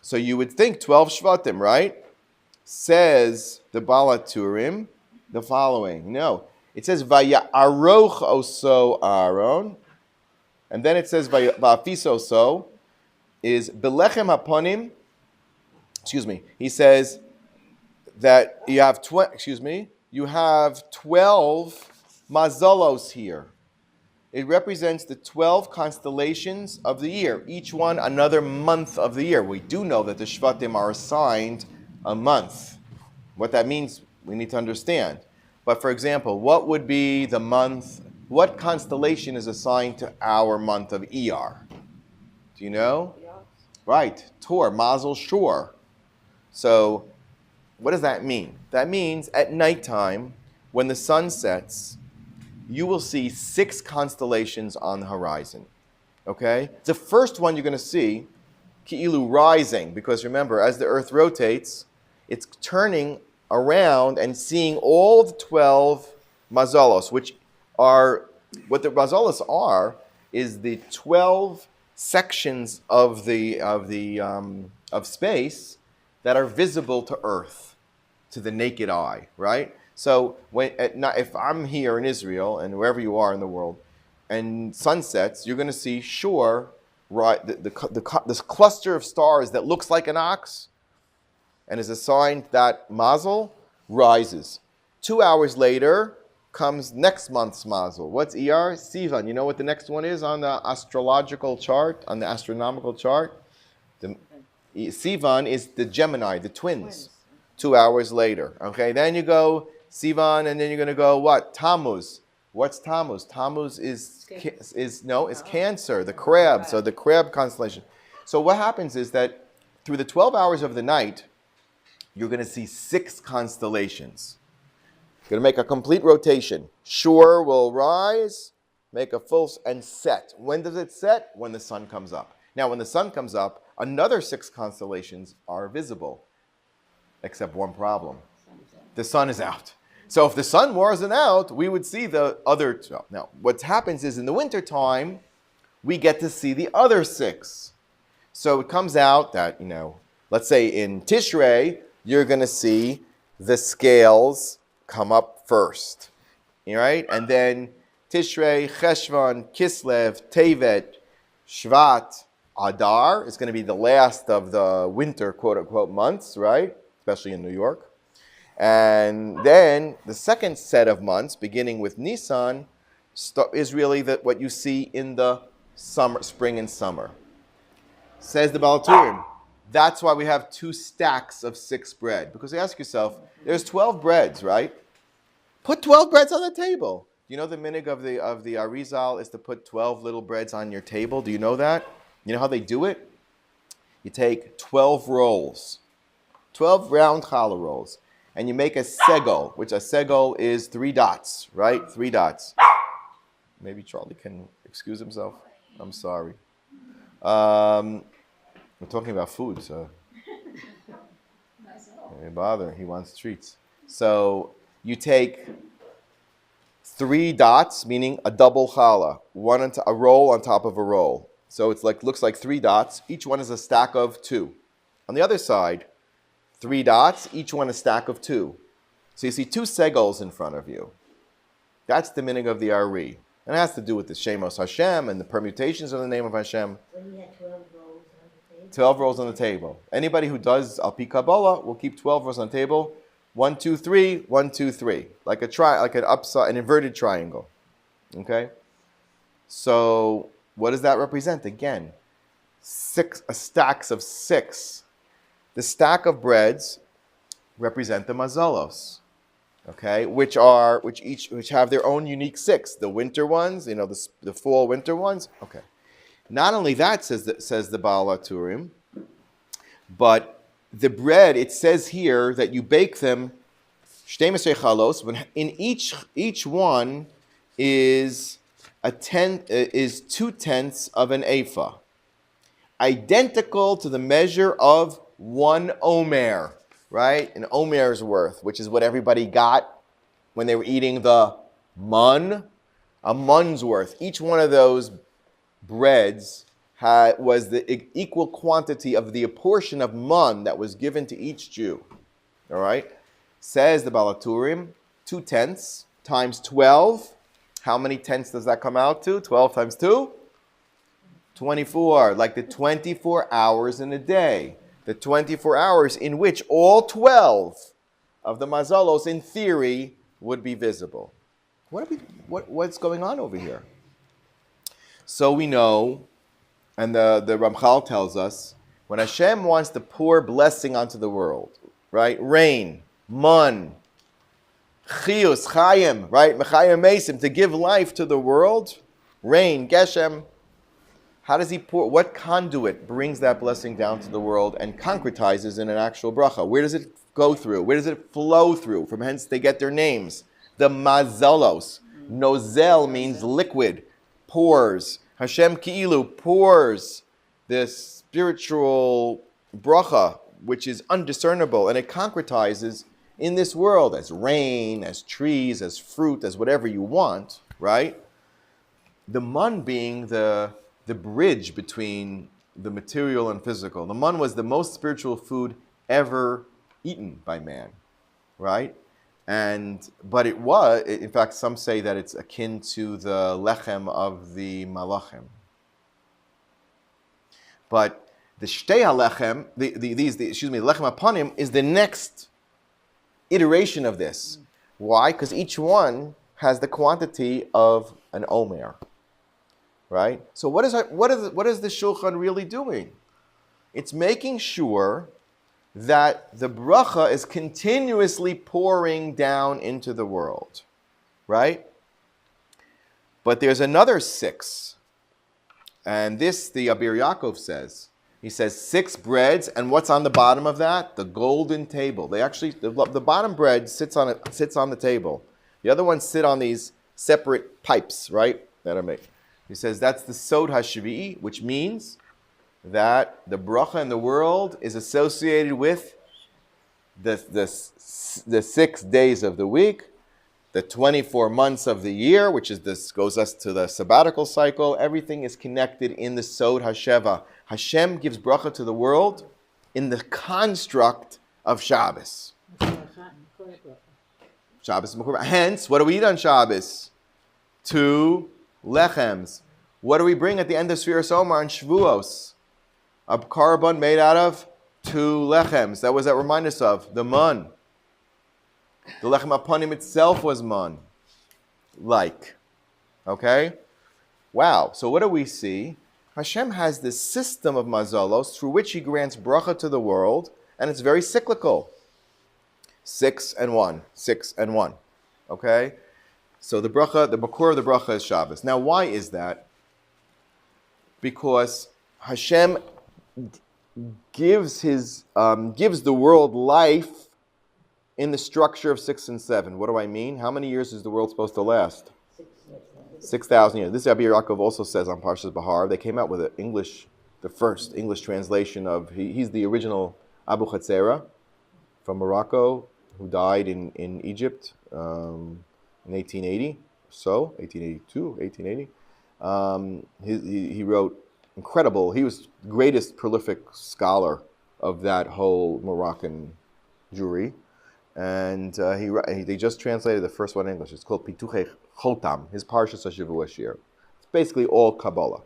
So you would think 12 shvatim, right? Says the Balaturim the following. No, it says vaya'aroch oso Aaron, and then it says va'afiso so is belechem hapanim. He says that you have 12 mazalos here. It represents the 12 constellations of the year, each one another month of the year. We do know that the Shvatim are assigned a month. What that means, we need to understand. But for example, what would be the month, what constellation is assigned to our month of Iyar? Do you know? Yeah. Right, Tor, Mazel Shur. So, what does that mean? That means at nighttime, when the sun sets, you will see 6 constellations on the horizon. Okay? The first one you're going to see, Ki'ilu rising, because remember, as the earth rotates, it's turning around and seeing all the 12 mazalos, which are, what the mazalos are, is the 12 sections of space that are visible to earth, to the naked eye, right? So if I'm here in Israel and wherever you are in the world, and sunsets, you're going to see this cluster of stars that looks like an ox and is assigned that mazel rises. 2 hours later comes next month's mazel. What's Iyar? Sivan. You know what the next one is on the astrological chart, on the astronomical chart? Sivan is the Gemini, the twins. 2 hours later. Okay, then you go Sivan, and then you're going to go what? Tammuz. What's Tammuz? Tammuz is Cancer, the crab. So the crab constellation. So what happens is that through the 12 hours of the night, you're going to see 6 constellations. Going to make a complete rotation. Shiur will rise, make a full, and set. When does it set? When the sun comes up. Now, when the sun comes up, another 6 constellations are visible, except one problem. The sun is out. So if the sun wasn't out, we would see the other 12. Now, what happens is in the wintertime, we get to see the other 6. So it comes out that, let's say in Tishrei, you're going to see the scales come up first, right? And then Tishrei, Cheshvan, Kislev, Tevet, Shvat, Adar is going to be the last of the winter, quote-unquote, months, right? Especially in New York. And then the second set of months, beginning with Nisan, is really what you see in the spring and summer. Says the Baal Turim. That's why we have 2 stacks of 6 bread. Because you ask yourself, there's 12 breads, right? Put 12 breads on the table. Do you know the minig of the Arizal is to put 12 little breads on your table? Do you know that? You know how they do it? You take 12 rolls, 12 round challah rolls, and you make a segol, which a segol is 3 dots, right? 3 dots. Maybe Charlie can excuse himself. I'm sorry. We're talking about food, so don't bother. He wants treats. So you take 3 dots, meaning a double challah, a roll on top of a roll. So it's looks like 3 dots. Each one is a stack of 2. On the other side, 3 dots, each one a stack of 2. So you see 2 segols in front of you. That's the meaning of the Ari. And it has to do with the Shemos Hashem and the permutations of the name of Hashem. So you had 12 rolls on the table? 12 rolls on the table. Anybody who does Al Pi Kabbalah will keep 12 rolls on the table. 1, 2, 3, 1, 2, 3. Like an inverted triangle. Okay? So what does that represent? Again, 6 stacks of 6. The stack of breads represent the mazalos. Okay, which have their own unique 6. The winter ones, the fall winter ones. Okay, not only that says the Baal HaTurim, but the bread. It says here that you bake them 12 chalos. When in each one is 2/10 of an ephah, identical to the measure of 1 omer. Right? An omer's worth, which is what everybody got when they were eating the mun. A mun's worth. Each one of those breads was the equal quantity of the portion of mun that was given to each Jew. All right? Says the Baal HaTurim, 2/10 times 12. How many tenths does that come out to? 12 times 2? 24. Like the 24 hours in a day. The 24 hours in which all 12 of the mazalos, in theory, would be visible. What's going on over here? So we know, and the Ramchal tells us, when Hashem wants to pour blessing onto the world, right? Rain, mun, chiyus, chayim, right? Mechayim mesim, to give life to the world, rain, geshem. How does he pour? What conduit brings that blessing down to the world and concretizes in an actual bracha? Where does it go through? Where does it flow through? From hence they get their names. The mazalos. Nozel means liquid. Pours. Hashem ki'ilu pours this spiritual bracha, which is undiscernible, and it concretizes in this world as rain, as trees, as fruit, as whatever you want, right? The mun being the bridge between the material and physical. The mun was the most spiritual food ever eaten by man, right? But it was, in fact, some say that it's akin to the lechem of the malachim. But the shtei halechem, lechem apanim, is the next iteration of this. Why? Because each one has the quantity of an omer. Right? So what is the Shulchan really doing? It's making sure that the bracha is continuously pouring down into the world. Right? But there's another 6. And this, the Abir Yaacov says, He says 6 breads, and what's on the bottom of that? The golden table. They actually, the bottom bread sits on the table. The other ones sit on these separate pipes, right? That are made. He says that's the Sod HaShvi'i, which means that the bracha in the world is associated with the 6 days of the week, the 24 months of the year, which is this goes us to the sabbatical cycle. Everything is connected in the Sod HaSheva. Hashem gives bracha to the world in the construct of Shabbos. Shabbos is Makorban. Hence, what do we eat on Shabbos? 2 lechems. What do we bring at the end of Sfiras Omar and Shavuos? A korban made out of 2 lechems. That was that remind us of the man. The lechem apanim itself was man. Okay? Wow. So what do we see? Hashem has this system of mazalos through which He grants bracha to the world, and it's very cyclical. 6 and 1, 6 and 1. Okay? So the bracha, the makor of the bracha is Shabbos. Now, why is that? Because Hashem gives the world life in the structure of 6 and 7. What do I mean? How many years is the world supposed to last? 6,000 years. This Rabbi Yaacov also says on Parsha's Bahar. They came out with the first English translation of, he's the original Abu Chatzera from Morocco, who died in Egypt in 1880, 1882, 1880. He wrote incredible, he was the greatest prolific scholar of that whole Moroccan Jewry. And they just translated the first one in English. It's called Pituchei Chotam, his Parsha Shavua Shiur. It's basically all Kabbalah.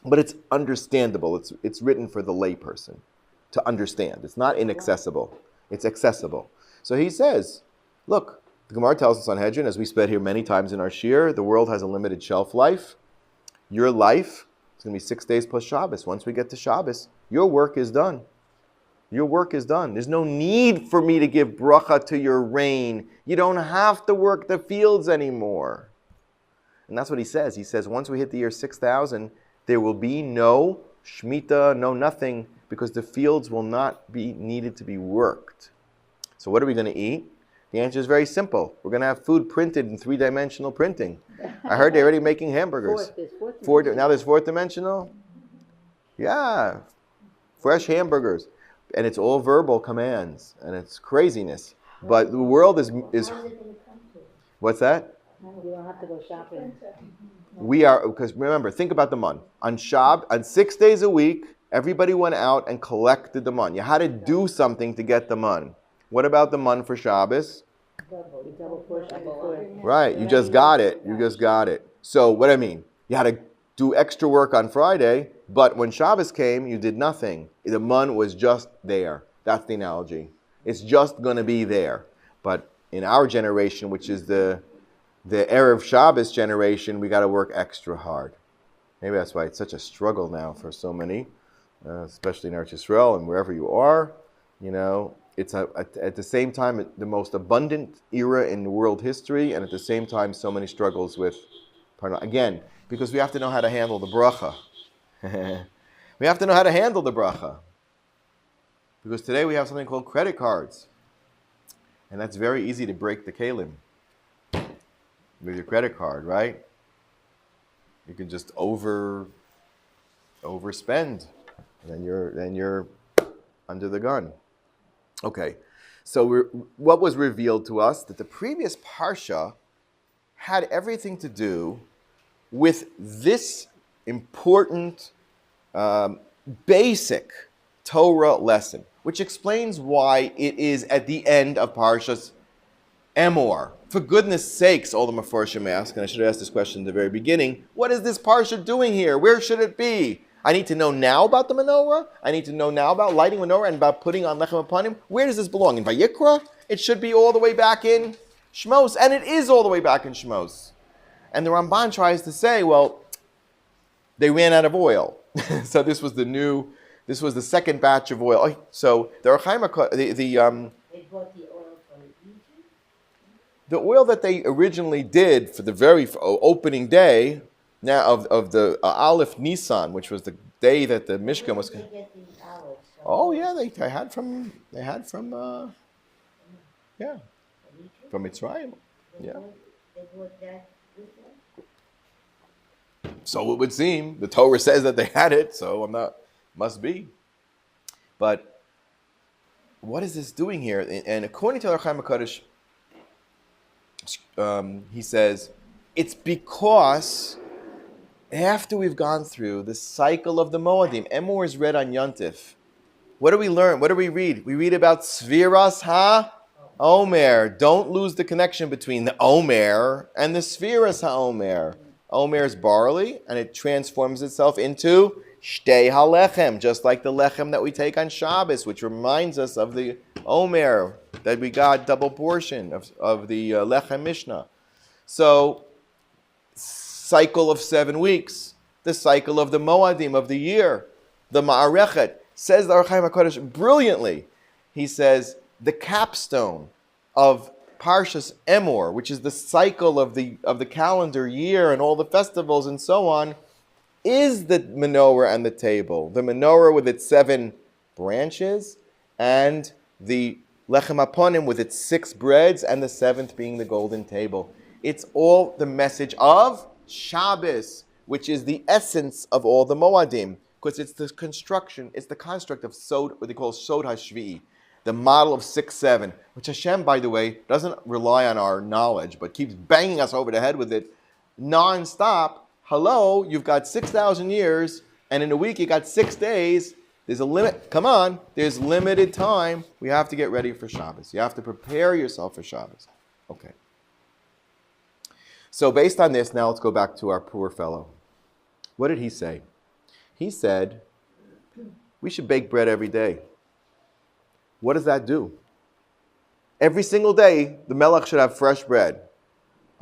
But it's understandable. It's written for the layperson to understand. It's not inaccessible. It's accessible. So he says, look, the Gemara tells us on Sanhedrin, as we said here many times in our Shiur, the world has a limited shelf life. Your life is going to be 6 days plus Shabbos. Once we get to Shabbos, your work is done. Your work is done. There's no need for me to give bracha to your rain. You don't have to work the fields anymore. And that's what he says. He says once we hit the year 6,000, there will be no Shemitah, no nothing, because the fields will not be needed to be worked. So what are we going to eat? The answer is very simple. We're going to have food printed in 3-dimensional printing. I heard they're already making hamburgers. Now there's 4th dimensional? Yeah. Fresh hamburgers. And it's all verbal commands, and it's craziness. But the world is what's that? We don't have to go shopping. We are, because remember, think about the man. On 6 days a week, everybody went out and collected the man. You had to do something to get the man. What about the man for Shabbos? Right, you just got it. So what I mean, you had to do extra work on Friday, but when Shabbos came, you did nothing. The man was just there. That's the analogy. It's just going to be there. But in our generation, which is the Erev Shabbos generation, we got to work extra hard. Maybe that's why it's such a struggle now for so many, especially in Eretz Yisrael and wherever you are. You know, it's at the same time the most abundant era in world history, and at the same time so many struggles with, again, because we have to know how to handle the bracha. We have to know how to handle the bracha. Because today we have something called credit cards. And that's very easy to break the kalim with your credit card, right? You can just overspend. And then you're under the gun. Okay. So what was revealed to us? That the previous Parsha had everything to do with this important basic Torah lesson, which explains why it is at the end of Parshas Emor. For goodness sakes, all the Mefarshim ask, and I should have asked this question at the very beginning, what is this Parsha doing here? Where should it be? I need to know now about the menorah. I need to know now about lighting menorah and about putting on lechem apanim. Where does this belong? In Vayikra? It should be all the way back in Shmos, and it is all the way back in Shmos. And the Ramban tries to say, well, they ran out of oil. So this was the second batch of oil. So the They bought the oil from Egypt? the oil that they originally did for the very opening day now of the Aleph Nisan, which was the day that the Mishkan was. Where did they get these olives? Oh yeah, they had from yeah, from Mitzrayim. Yeah. They brought that with them? So it would seem. The Torah says that they had it, so I'm not. Must be. But what is this doing here? And according to Ar Chaim HaKadosh, he says it's because after we've gone through the cycle of the Moadim, Emor is read on Yontif. What do we learn? What do we read? We read about Sfiras HaOmer. Don't lose the connection between the Omer and the Sfiras HaOmer. Omer is barley, and it transforms itself into Shtei HaLechem, just like the lechem that we take on Shabbos, which reminds us of the Omer, that we got double portion of the Lechem Mishnah. So, cycle of 7 weeks, the cycle of the Moadim of the year, the Ma'arechet. Says the Ar Chaim HaKadosh brilliantly. He says the capstone of Parshas Emor, which is the cycle of the calendar year and all the festivals and so on, is the menorah and the table. The menorah with its 7 branches, and the lechem haponim with its 6 breads, and the 7th being the golden table. It's all the message of Shabbos, which is the essence of all the Moadim, because it's the construction, it's the construct of Sod, what they call Sod HaShvi'i, the model of 6-7, which Hashem, by the way, doesn't rely on our knowledge, but keeps banging us over the head with it non-stop. Hello, you've got 6,000 years, and in a week you got 6 days. There's a limit. Come on, there's limited time. We have to get ready for Shabbos. You have to prepare yourself for Shabbos. Okay. So based on this, now let's go back to our poor fellow. What did he say? He said, we should bake bread every day. What does that do? Every single day, the melech should have fresh bread.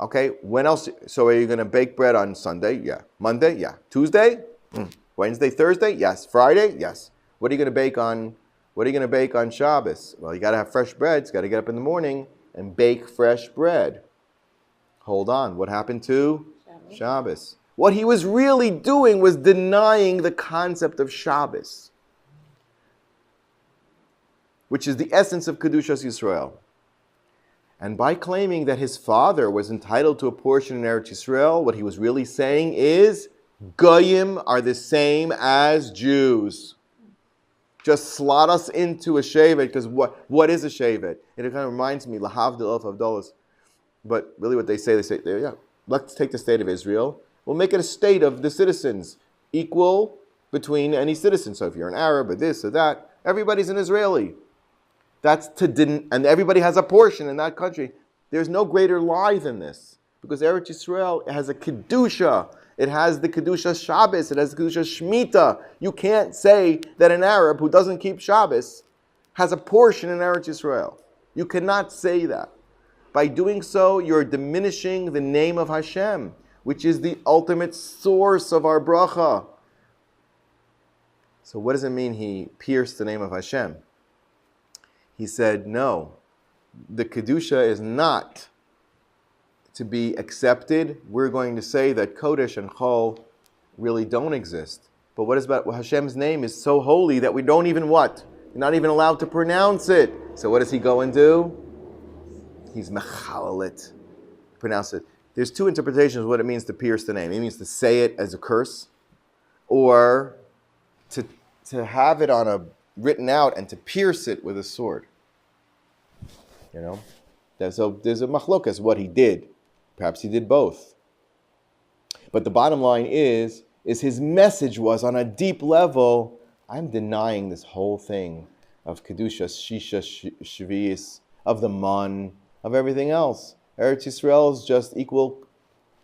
Okay, when else? So are you going to bake bread on Sunday? Yeah. Monday? Yeah. Tuesday? Wednesday, Thursday? Yes. Friday? Yes. What are you going to bake on? What are you going to bake on Shabbos? Well, you got to have fresh bread. You got to get up in the morning and bake fresh bread. Hold on. What happened to Shabbos? What he was really doing was denying the concept of Shabbos, which is the essence of Kedushas Yisrael. And by claiming that his father was entitled to a portion in Eretz Yisrael, what he was really saying is, Goyim are the same as Jews. Just slot us into a shevet, because what is a shevet? It kind of reminds me, Lahavdil of Havdalas. But really what they say, yeah, let's take the state of Israel. We'll make it a state of the citizens, equal between any citizen. So if you're an Arab or this or that, everybody's an Israeli. And everybody has a portion in that country. There's no greater lie than this. Because Eretz Yisrael has a Kedusha. It has the Kedusha Shabbos. It has the Kedusha Shemitah. You can't say that an Arab who doesn't keep Shabbos has a portion in Eretz Yisrael. You cannot say that. By doing so, you're diminishing the name of Hashem, which is the ultimate source of our bracha. So what does it mean he pierced the name of Hashem? He said, no, the Kedusha is not to be accepted. We're going to say that Kodesh and Chol really don't exist. But what is about Hashem's name is so holy that we don't even what? We're not even allowed to pronounce it. So what does he go and do? He's mechalel it. Pronounce it. There's 2 interpretations of what it means to pierce the name. It means to say it as a curse, or to have it written out and to pierce it with a sword. You know? There's a machlokas what he did. Perhaps he did both. But the bottom line is his message was on a deep level, I'm denying this whole thing of Kedusha, Shisha, Shvi'is, of the Man, of everything else. Eretz Yisrael is just equal.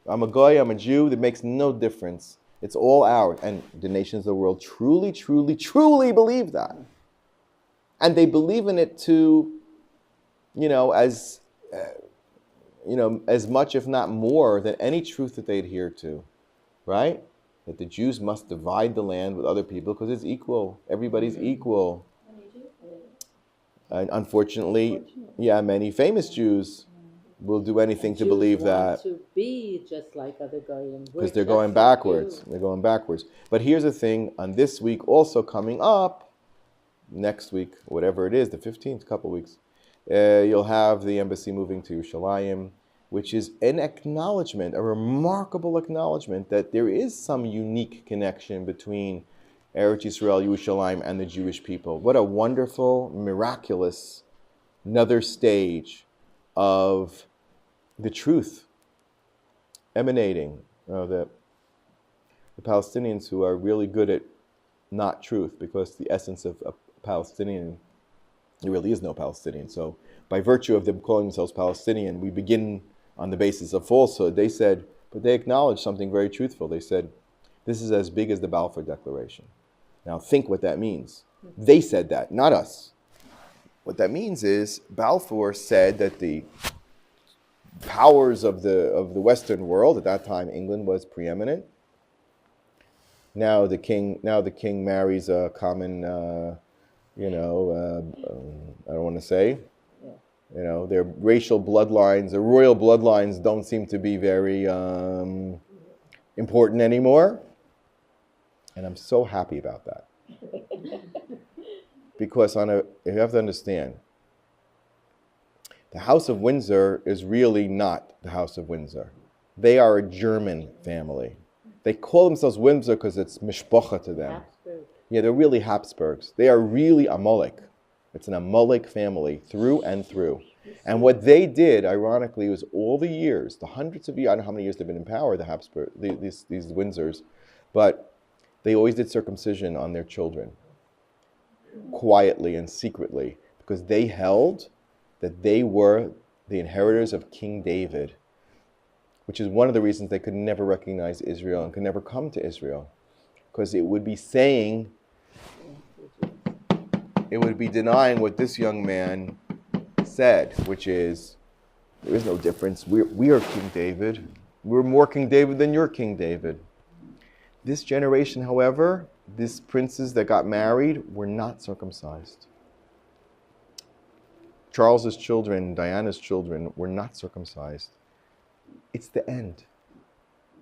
I'm a Goy, I'm a Jew. That makes no difference. It's all ours. And the nations of the world truly, truly, truly believe that. And they believe in it as much, if not more, than any truth that they adhere to. Right? That the Jews must divide the land with other people because it's equal. Everybody's equal. And unfortunately, many famous Jews will do anything to Jews believe want that. to be just like other goyim. Because they're going backwards. They're going backwards. But here's the thing, on this week also coming up, next week, whatever it is, the 15th, couple weeks, you'll have the embassy moving to Yerushalayim, which is an acknowledgement, a remarkable acknowledgement that there is some unique connection between Eretz Yisrael, Yerushalayim, and the Jewish people. What a wonderful, miraculous, another stage of the truth emanating. The Palestinians who are really good at not truth, because the essence of a Palestinian, there really is no Palestinian. So by virtue of them calling themselves Palestinian, we begin on the basis of falsehood. They said, but they acknowledged something very truthful. They said, this is as big as the Balfour Declaration. Now think what that means. They said that, not us. What that means is Balfour said that the powers of the Western world, at that time England was preeminent. Now the king marries a common, I don't want to say, their racial bloodlines, their royal bloodlines don't seem to be very important anymore. And I'm so happy about that. Because you have to understand, the House of Windsor is really not the House of Windsor. They are a German family. They call themselves Windsor because it's mishpocha to them. Habsburg. Yeah, they're really Habsburgs. They are really Amalek. It's an Amalek family through and through. And what they did, ironically, was all the years, the hundreds of years, I don't know how many years they've been in power, the Habsburg, these Windsors, but they always did circumcision on their children, quietly and secretly, because they held that they were the inheritors of King David, which is one of the reasons they could never recognize Israel and could never come to Israel, because it would be saying, it would be denying what this young man said, which is, there is no difference. We are King David. We're more King David than your King David. This generation, however, these princes that got married were not circumcised. Charles's children, Diana's children were not circumcised. It's the end.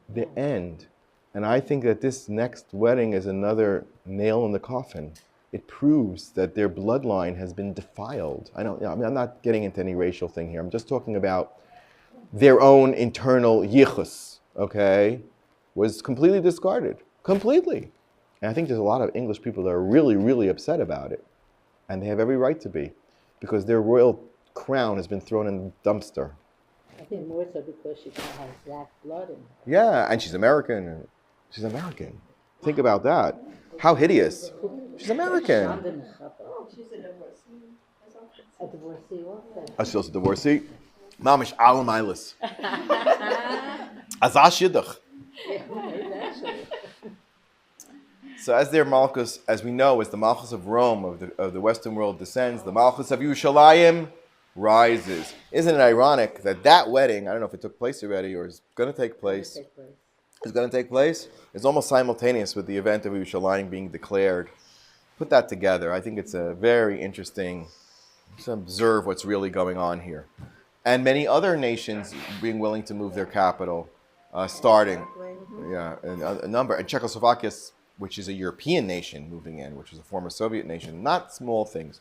The end. And I think that this next wedding is another nail in the coffin. It proves that their bloodline has been defiled. I'm not getting into any racial thing here. I'm just talking about their own internal yichus, okay, was completely discarded. Completely. And I think there's a lot of English people that are really, really upset about it. And they have every right to be, because their royal crown has been thrown in the dumpster. I think more so because she kind of has black blood in her. Yeah, and she's American. She's American. Think about that. How hideous. She's American. Oh, she's a divorcee. A divorcee also. Oh, she's also a divorcee. Mamish alam eilis. Azah shidduch. So as their Malchus, as we know, as the Malchus of Rome, of the Western world descends, the Malchus of Yerushalayim rises. Isn't it ironic that wedding, I don't know if it took place already or is going to take place, is almost simultaneous with the event of Yerushalayim being declared. Put that together. I think it's a very interesting, to observe what's really going on here. And many other nations being willing to move their capital, starting. Yeah, a number. And Czechoslovakia, which is a European nation moving in, which was a former Soviet nation. Not small things.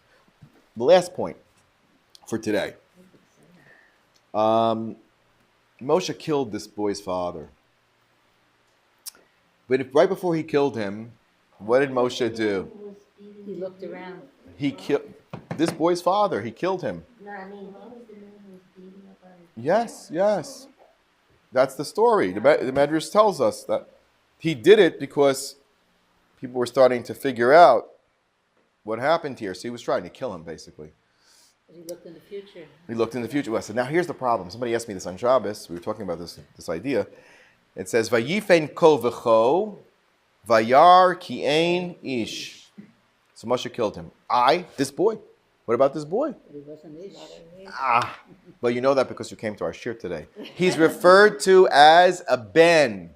The last point for today. Moshe killed this boy's father. But right before he killed him, what did Moshe do? He looked around. He killed this boy's father. He killed him. No, I mean, what was the man who was beating up on his Yes. That's the story. The Medrash tells us that he did it because people were starting to figure out what happened here. So he was trying to kill him, basically. But he looked in the future. He looked in the future. Well, so now here's the problem. Somebody asked me this on Shabbos. We were talking about this idea. It says, "Vayifen kol v'cho, vayar ki ein ish." So Moshe killed him. This boy. What about this boy? But he wasn't ish. Well, you know that because you came to our shiur today. He's referred to as a ben.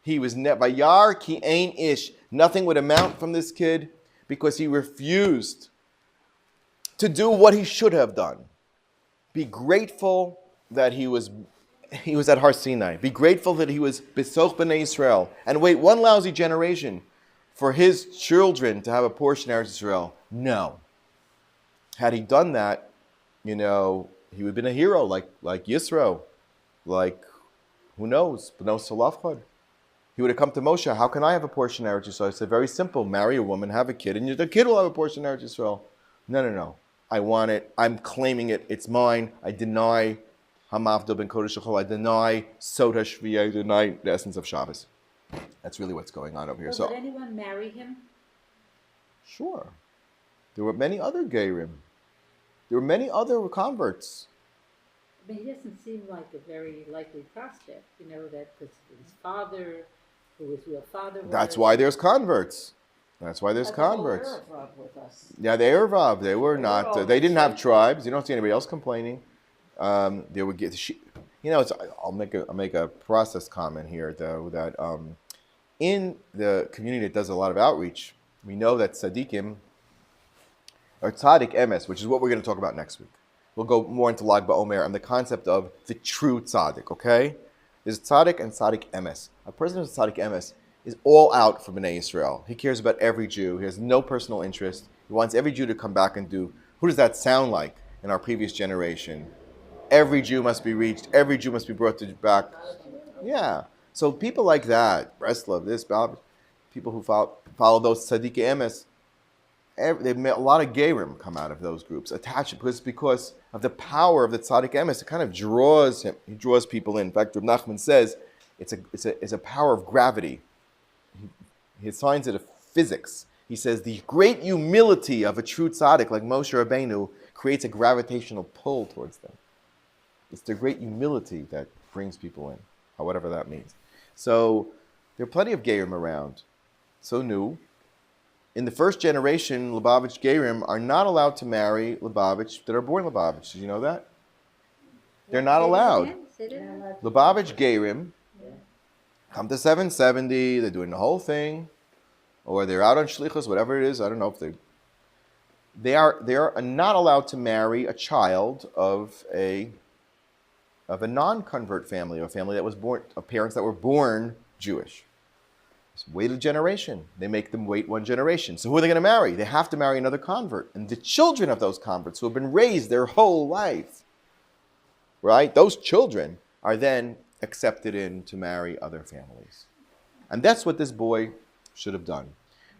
He was vayar ki ein ish. Nothing would amount from this kid because he refused to do what he should have done. Be grateful, that he was at Har Sinai. Be grateful that he was Besoch B'nai Israel. And wait one lousy generation for his children to have a portion of Eretz Israel. No. Had he done that, he would have been a hero like Yisro, like, who knows, B'no Salafchad. He would have come to Moshe, how can I have a portion of Eretz Yisrael? I said, very simple, marry a woman, have a kid, and the kid will have a portion of Eretz Yisrael. No. I want it. I'm claiming it. It's mine. I deny Hamavdil ben Kodesh Shechol. I deny Sod HaShviyah. I deny the essence of Shabbos. That's really what's going on over here. Well, did anyone marry him? Sure. There were many other Geirim. There were many other converts. I mean, he doesn't seem like a very likely prospect, that because his father, who his real father was. That's why there's converts. That's why there's converts. With us. Yeah, they Erevav. They were not. They didn't have tribes. You don't see anybody else complaining. They would get. I'll make a process comment here though that in the community that does a lot of outreach, we know that tzaddikim or tzaddik emes, which is what we're going to talk about next week. We'll go more into Lag Baomer and the concept of the true tzaddik. Okay, there's tzaddik and tzaddik emes. A person who's tzaddik emes is all out for Bnei Israel. He cares about every Jew. He has no personal interest. He wants every Jew to come back and do. Who does that sound like in our previous generation? Every Jew must be reached. Every Jew must be brought back. Yeah. So people like that, Breslov, people who follow those tzaddik emes, they've made a lot of Geirim come out of those groups, attached because of the power of the tzaddik emes. It kind of draws him. He draws people in. In fact, Reb Nachman says it's a power of gravity. He assigns it a physics. He says the great humility of a true tzaddik like Moshe Rabbeinu creates a gravitational pull towards them. It's the great humility that brings people in, whatever that means. So there are plenty of Geirim around. So new. In the first generation, Lubavitch Geirim are not allowed to marry Lubavitch that are born Lubavitch. Did you know that? They're not allowed. Lubavitch Geirim come to 770, they're doing the whole thing, or they're out on shlichus, whatever it is. I don't know if they are not allowed to marry a child of a non-convert family, or a family that was born, of parents that were born Jewish. Wait a generation. They make them wait one generation. So who are they going to marry? They have to marry another convert. And the children of those converts who have been raised their whole life, right? Those children are then accepted in to marry other families. And that's what this boy should have done.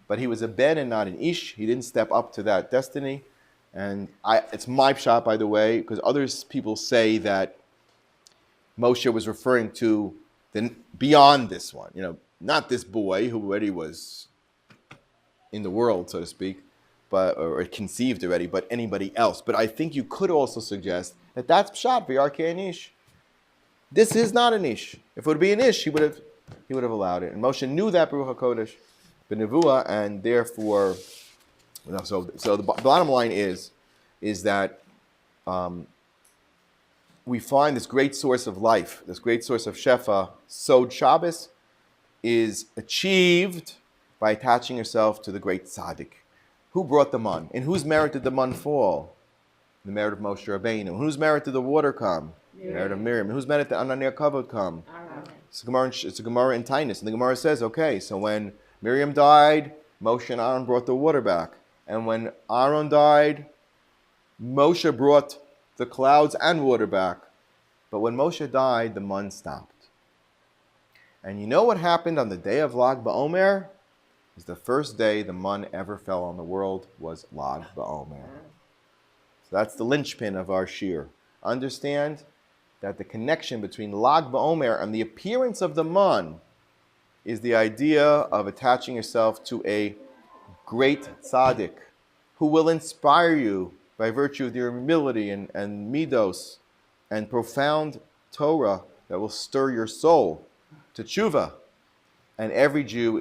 But he was a ben and not an ish. He didn't step up to that destiny. And it's my pshat, by the way, because people say that Moshe was referring to beyond this one, not this boy who already was in the world, so to speak, or conceived already, but anybody else. But I think you could also suggest that that's pshat v'yarkei an ish. This is not an ish. If it would be an ish, he would have allowed it. And Moshe knew that Baruch HaKodesh b'nevuah, and therefore, so the bottom line is that we find this great source of life, this great source of shefa, Sod Shabbos, is achieved by attaching yourself to the great tzaddik. Who brought the man? In whose merit did the man fall? The merit of Moshe Rabbeinu. In whose merit did the water come? The merit of Miriam. In whose merit did Ananiah Kavod come? It's a Gemara in Tainus. And the Gemara says, okay, so when Miriam died, Moshe and Aaron brought the water back. And when Aaron died, Moshe brought the clouds and water back. But when Moshe died, the man stopped. And you know what happened on the day of Lag Baomer? It was the first day the man ever fell on the world was Lag Baomer. So that's the linchpin of our Shiur. Understand that the connection between Lag Baomer and the appearance of the man is the idea of attaching yourself to a great tzaddik who will inspire you by virtue of their humility and midos and profound Torah that will stir your soul to tshuva. And every Jew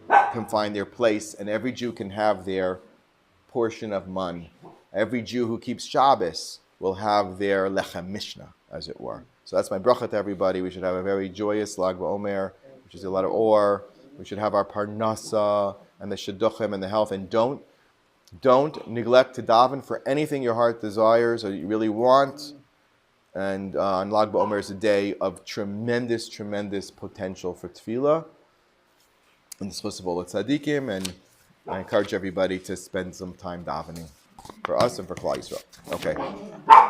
can find their place, and every Jew can have their portion of man. Every Jew who keeps Shabbos will have their lechem mishnah, as it were. So that's my bracha to everybody. We should have a very joyous Lag BaOmer, which is a lot of or. We should have our parnasa and the shidduchim and the health. And don't neglect to daven for anything your heart desires or you really want. And on Lag BaOmer is a day of tremendous, tremendous potential for tefillah. And the Schus of all the tzaddikim, and I encourage everybody to spend some time davening for us and for Klal Yisrael. Okay.